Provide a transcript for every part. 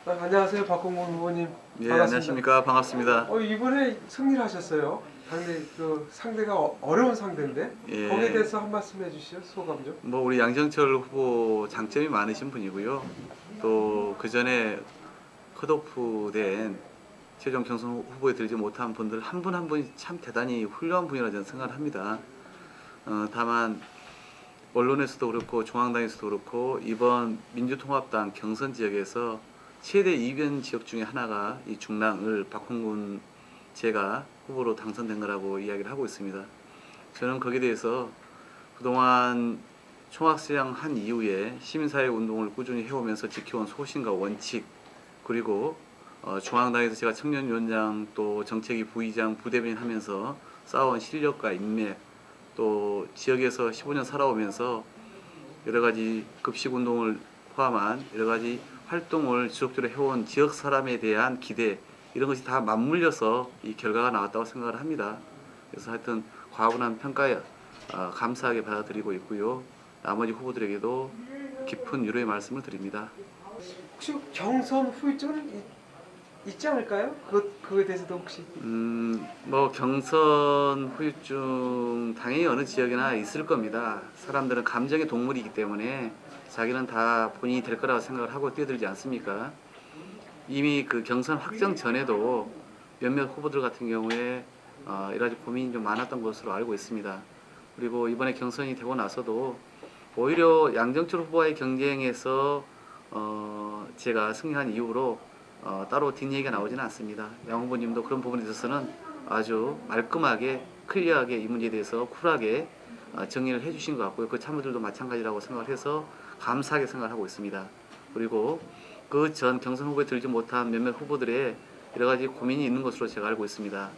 안녕하세요, 박홍근 후보님. 예, 반갑습니다. 안녕하십니까. 반갑습니다. 이번에 승리를 하셨어요. 상대가 어려운 상대인데 예. 거기에 대해서 한 말씀 해주시죠. 소감 좀. 뭐 우리 양정철 후보 장점이 많으신 분이고요. 또 그 전에 컷오프된 최종 경선 후보에 들지 못한 분들 한 분 한 분이 참 대단히 훌륭한 분이라 저는 생각을 합니다. 다만 언론에서도 그렇고 중앙당에서도 그렇고 이번 민주통합당 경선 지역에서 최대 이변 지역 중에 하나가 이 중랑을 박홍근 제가 후보로 당선된 거라고 이야기를 하고 있습니다. 저는 거기에 대해서 그동안 총학시장 한 이후에 시민사회 운동을 꾸준히 해오면서 지켜온 소신과 원칙, 그리고 중앙당에서 제가 청년위원장 또 정책위 부의장 부대변인 하면서 쌓아온 실력과 인맥, 또 지역에서 15년 살아오면서 여러 가지 급식 운동을 포함한 여러 가지 활동을 지속적으로 해온 지역 사람에 대한 기대, 이런 것이 다 맞물려서 이 결과가 나왔다고 생각을 합니다. 그래서 하여튼 과분한 평가에 감사하게 받아들이고 있고요. 나머지 후보들에게도 깊은 위로의 말씀을 드립니다. 혹시 경선 후유증은 있지 않을까요? 그거에 대해서도 혹시. 뭐 경선 후유증 당연히 어느 지역이나 있을 겁니다. 사람들은 감정의 동물이기 때문에 자기는 다 본인이 될 거라고 생각을 하고 뛰어들지 않습니까? 이미 그 경선 확정 전에도 몇몇 후보들 같은 경우에 여러 가지 고민이 좀 많았던 것으로 알고 있습니다. 그리고 이번에 경선이 되고 나서도 오히려 양정철 후보와의 경쟁에서 제가 승리한 이후로 따로 뒷얘기가 나오지는 않습니다. 양 후보님도 그런 부분에 있어서는 아주 말끔하게 클리어하게 이 문제에 대해서 쿨하게 정리를 해주신 것 같고요. 그 참모들도 마찬가지라고 생각을 해서 감사하게 생각을 하고 있습니다. 그리고 그 전 경선 후보에 들지 못한 몇몇 후보들의 여러 가지 고민이 있는 것으로 제가 알고 있습니다.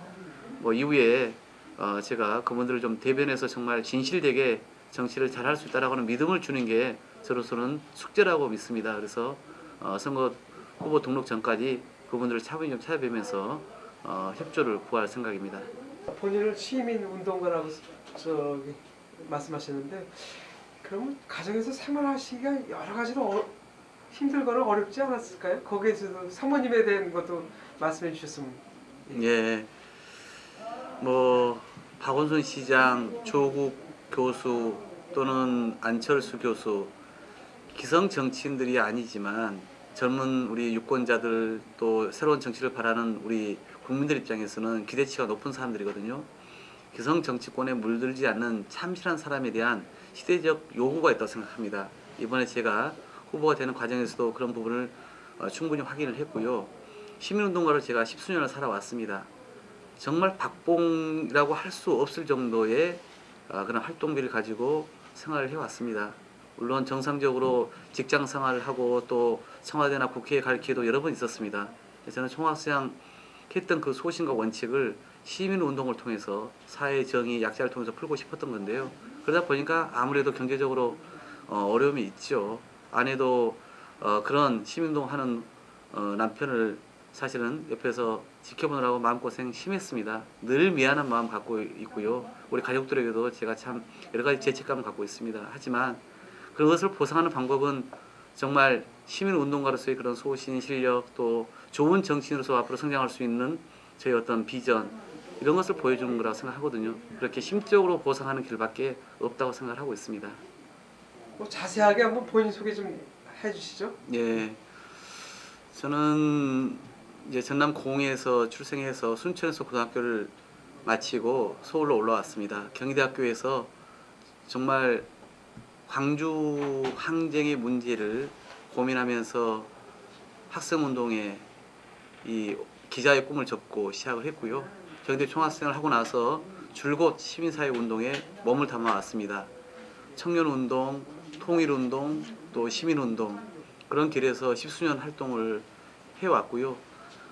뭐 이후에 제가 그분들을 좀 대변해서 정말 진실되게 정치를 잘할 수 있다라고 하는 믿음을 주는 게 저로서는 숙제라고 믿습니다. 그래서 선거 후보 등록 전까지 그분들을 차분히 좀 찾아뵈면서 협조를 구할 생각입니다. 본인을 시민 운동가라고 말씀하셨는데, 그러면 가정에서 생활하시기가 여러 가지로 힘들거나 어렵지 않았을까요? 거기에서도 사모님에 대한 것도 말씀해 주셨으면. 예, 뭐 박원순 시장, 조국 교수 또는 안철수 교수, 기성 정치인들이 아니지만 젊은 우리 유권자들 또 새로운 정치를 바라는 우리 국민들 입장에서는 기대치가 높은 사람들이거든요. 기성 정치권에 물들지 않는 참신한 사람에 대한 시대적 요구가 있다고 생각합니다. 이번에 제가 후보가 되는 과정에서도 그런 부분을 충분히 확인을 했고요. 시민운동가로 제가 10수년을 살아왔습니다. 정말 박봉이라고 할 수 없을 정도의 그런 활동비를 가지고 생활을 해왔습니다. 물론 정상적으로 직장 생활을 하고 또 청와대나 국회에 갈 기회도 여러 번 있었습니다. 저는 총학시장 했던 그 소신과 원칙을 시민운동을 통해서 사회 정의 약자를 통해서 풀고 싶었던 건데요. 그러다 보니까 아무래도 경제적으로 어려움이 있죠. 아내도 그런 시민운동하는 남편을 사실은 옆에서 지켜보느라고 마음고생 심했습니다. 늘 미안한 마음 갖고 있고요. 우리 가족들에게도 제가 참 여러 가지 죄책감을 갖고 있습니다. 하지만 그것을 보상하는 방법은 정말 시민운동가로서의 그런 소신, 실력, 또 좋은 정치인으로서 앞으로 성장할 수 있는 저희 어떤 비전, 이런 것을 보여주는 거라고 생각하거든요. 그렇게 심적으로 보상하는 길밖에 없다고 생각을 하고 있습니다. 뭐 자세하게 한번 본인 소개 좀 해주시죠. 예, 저는 이제 전남 공에서 출생해서 순천에서 고등학교를 마치고 서울로 올라왔습니다. 경희대학교에서 정말 광주 항쟁의 문제를 고민하면서 학생운동에 이 기자의 꿈을 접고 시작을 했고요. 경희대 총학생을 하고 나서 줄곧 시민사회 운동에 몸을 담아왔습니다. 청년운동, 통일운동, 또 시민운동, 그런 길에서 10수년 활동을 해왔고요.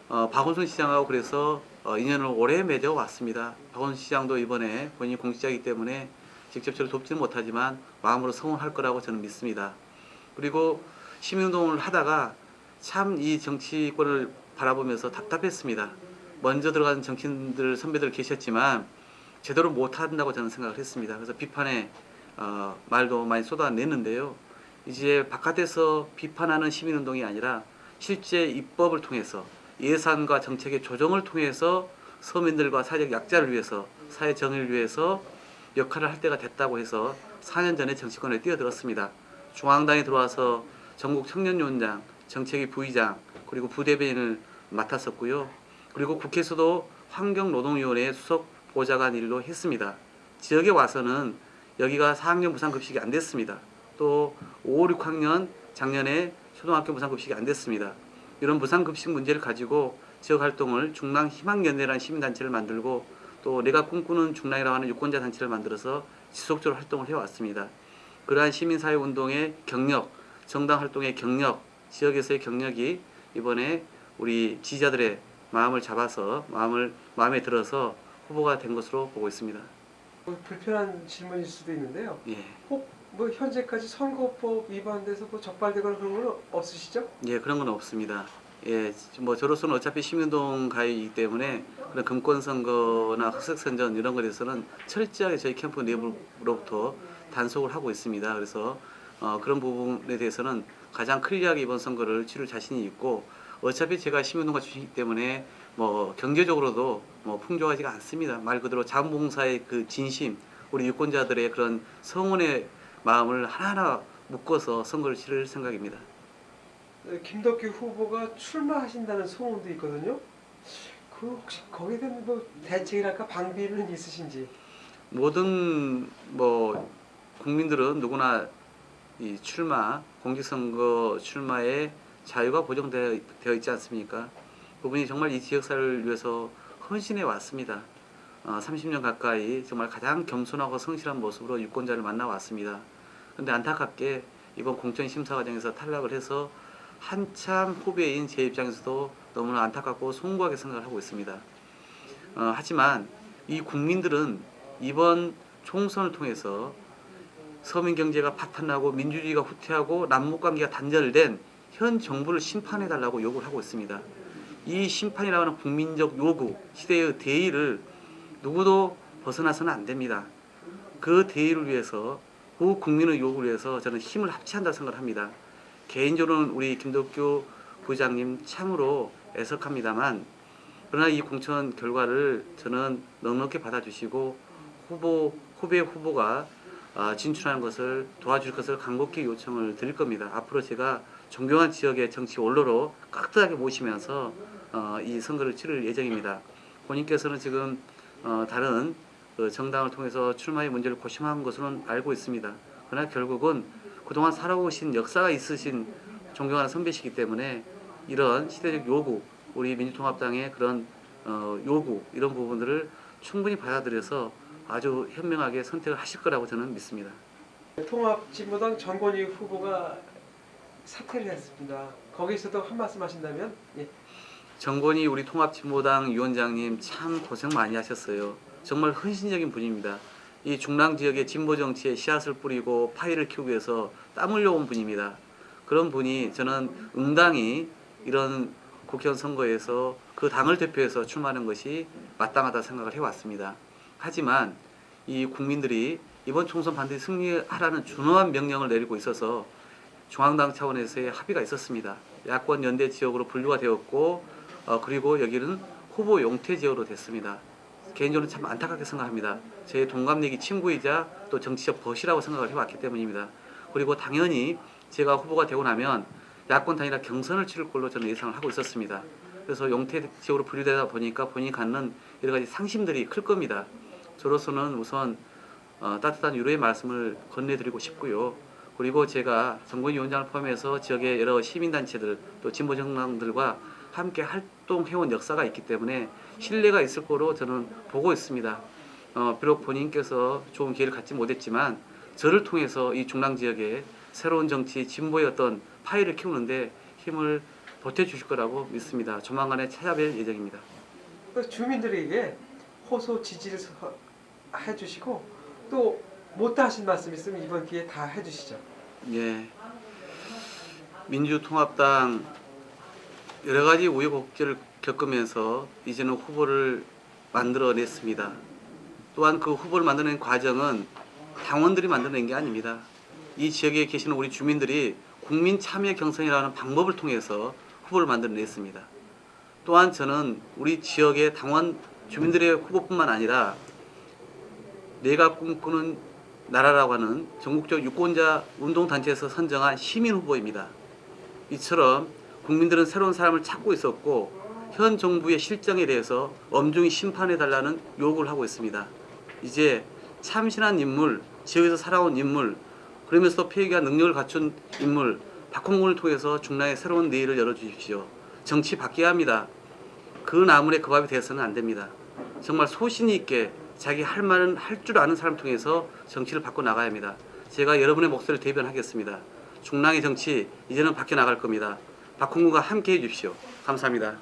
박원순 시장하고 그래서 인연을 오래 맺어왔습니다. 박원순 시장도 이번에 본인이 공직자이기 때문에 직접 저를 돕지는 못하지만 마음으로 성원할 거라고 저는 믿습니다. 그리고 시민운동을 하다가 참 이 정치권을 바라보면서 답답했습니다. 먼저 들어간 정치인들 선배들 계셨지만 제대로 못한다고 저는 생각을 했습니다. 그래서 비판의 말도 많이 쏟아냈는데요. 이제 바깥에서 비판하는 시민운동이 아니라 실제 입법을 통해서 예산과 정책의 조정을 통해서 서민들과 사회적 약자를 위해서 사회 정의를 위해서 역할을 할 때가 됐다고 해서 4년 전에 정치권에 뛰어들었습니다. 중앙당에 들어와서 전국 청년위원장, 정책위 부의장 그리고 부대변인을 맡았었고요. 그리고 국회에서도 환경노동위원회 수석 보좌관 일로 했습니다. 지역에 와서는 여기가 4학년 무상급식이 안 됐습니다. 또 5, 6학년 작년에 초등학교 무상급식이 안 됐습니다. 이런 무상급식 문제를 가지고 지역 활동을 중랑 희망연대라는 시민단체를 만들고 또 내가 꿈꾸는 중랑이라고 하는 유권자 단체를 만들어서 지속적으로 활동을 해왔습니다. 그러한 시민사회운동의 경력, 정당 활동의 경력, 지역에서의 경력이 이번에 우리 지지자들의 마음을 잡아서 마음에 들어서 후보가 된 것으로 보고 있습니다. 불편한 질문일 수도 있는데요. 예, 꼭 뭐 현재까지 선거법 위반돼서 뭐 적발되거나 그런 건 없으시죠? 예, 그런 건 없습니다. 예, 뭐 저로서는 어차피 시민운동 가입이기 때문에 그런 금권선거나 흑색선전 이런 것에 대해서는 철저하게 저희 캠프 내부로부터 단속을 하고 있습니다. 그래서 그런 부분에 대해서는 가장 클리어하게 이번 선거를 치를 자신이 있고 어차피 제가 시민운동가 출신이기 때문에 뭐 경제적으로도 뭐 풍족하지가 않습니다. 말 그대로 자원봉사의 그 진심, 우리 유권자들의 그런 성원의 마음을 하나하나 묶어서 선거를 치를 생각입니다. 김덕기 후보가 출마하신다는 소문도 있거든요. 그 혹시 거기에 대한 뭐 대책이랄까 방비는 있으신지? 모든 뭐 국민들은 누구나 이 출마, 공직선거 출마에 자유가 보장되어 있지 않습니까? 그분이 정말 이 지역사회를 위해서 헌신해 왔습니다. 30년 가까이 정말 가장 겸손하고 성실한 모습으로 유권자를 만나왔습니다. 그런데 안타깝게 이번 공천심사 과정에서 탈락을 해서 한참 후배인 제 입장에서도 너무나 안타깝고 송구하게 생각을 하고 있습니다. 하지만 이 국민들은 이번 총선을 통해서 서민 경제가 파탄나고 민주주의가 후퇴하고 남북관계가 단절된 현 정부를 심판해달라고 요구를 하고 있습니다. 이 심판이라고 하는 국민적 요구, 시대의 대의를 누구도 벗어나서는 안 됩니다. 그 대의를 위해서, 그 국민의 요구를 위해서 저는 힘을 합치한다고 생각을 합니다. 개인적으로는 우리 김덕규 부장님 참으로 애석합니다만 그러나 이 공천 결과를 저는 넉넉히 받아주시고 후배 후보가 진출하는 것을 도와줄 것을 간곡히 요청을 드릴 겁니다. 앞으로 제가 존경한 지역의 정치 원로로 깍듯하게 모시면서 이 선거를 치를 예정입니다. 본인께서는 지금 다른 정당을 통해서 출마의 문제를 고심한 것으로는 알고 있습니다. 그러나 결국은 그동안 살아오신 역사가 있으신 존경하는 선배시기 때문에 이런 시대적 요구, 우리 민주통합당의 그런 요구 이런 부분들을 충분히 받아들여서 아주 현명하게 선택을 하실 거라고 저는 믿습니다. 통합진보당 전권희 후보가 사퇴를 했습니다. 거기서도 한 말씀 하신다면? 예. 정권희 우리 통합진보당 위원장님 참 고생 많이 하셨어요. 정말 헌신적인 분입니다. 이 중랑 지역의 진보 정치에 씨앗을 뿌리고 파이를 키우기 위해서 땀 흘려온 분입니다. 그런 분이 저는 응당이 이런 국회의원 선거에서 그 당을 대표해서 출마하는 것이 마땅하다 생각을 해왔습니다. 하지만 이 국민들이 이번 총선 반드시 승리하라는 준엄한 명령을 내리고 있어서 중앙당 차원에서의 합의가 있었습니다. 야권 연대 지역으로 분류가 되었고 그리고 여기는 후보 용퇴 지역으로 됐습니다. 개인적으로 참 안타깝게 생각합니다. 제 동갑내기 친구이자 또 정치적 벗이라고 생각을 해왔기 때문입니다. 그리고 당연히 제가 후보가 되고 나면 야권 단일화 경선을 치를 걸로 저는 예상을 하고 있었습니다. 그래서 용퇴 지역으로 분류되다 보니까 본인이 갖는 여러 가지 상심들이 클 겁니다. 저로서는 우선 따뜻한 위로의 말씀을 건네드리고 싶고요. 그리고 제가 정권희 위원장을 포함해서 지역의 여러 시민단체들 또 진보정당들과 함께 활동해온 역사가 있기 때문에 신뢰가 있을 거로 저는 보고 있습니다. 비록 본인께서 좋은 기회를 갖지 못했지만 저를 통해서 이 중랑 지역에 새로운 정치, 진보의 어떤 파이를 키우는데 힘을 보태주실 거라고 믿습니다. 조만간에 찾아뵐 예정입니다. 주민들에게 호소 지지를 해주시고 또 못다 하신 말씀 있으면 이번 기회에 다 해주시죠. 예, 민주통합당 여러 가지 우여곡절을 겪으면서 이제는 후보를 만들어냈습니다. 또한 그 후보를 만드는 과정은 당원들이 만들어낸 게 아닙니다. 이 지역에 계시는 우리 주민들이 국민 참여 경선이라는 방법을 통해서 후보를 만들어냈습니다. 또한 저는 우리 지역의 당원 주민들의 후보뿐만 아니라 내가 꿈꾸는 나라라고 하는 전국적 유권자 운동단체에서 선정한 시민 후보입니다. 이처럼 국민들은 새로운 사람을 찾고 있었고 현 정부의 실정에 대해서 엄중히 심판해달라는 요구를 하고 있습니다. 이제 참신한 인물, 지역에서 살아온 인물, 그러면서도 폐기와 능력을 갖춘 인물 박홍근을 통해서 중랑의 새로운 내일을 열어주십시오. 정치 바뀌어야 합니다. 그 나물에 그 밥이 돼서는 안 됩니다. 정말 소신이 있게 자기 할 말은 할 줄 아는 사람 통해서 정치를 바꿔 나가야 합니다. 제가 여러분의 목소리를 대변하겠습니다. 중랑의 정치 이제는 바뀌어 나갈 겁니다. 박홍근과 함께 해주십시오. 감사합니다.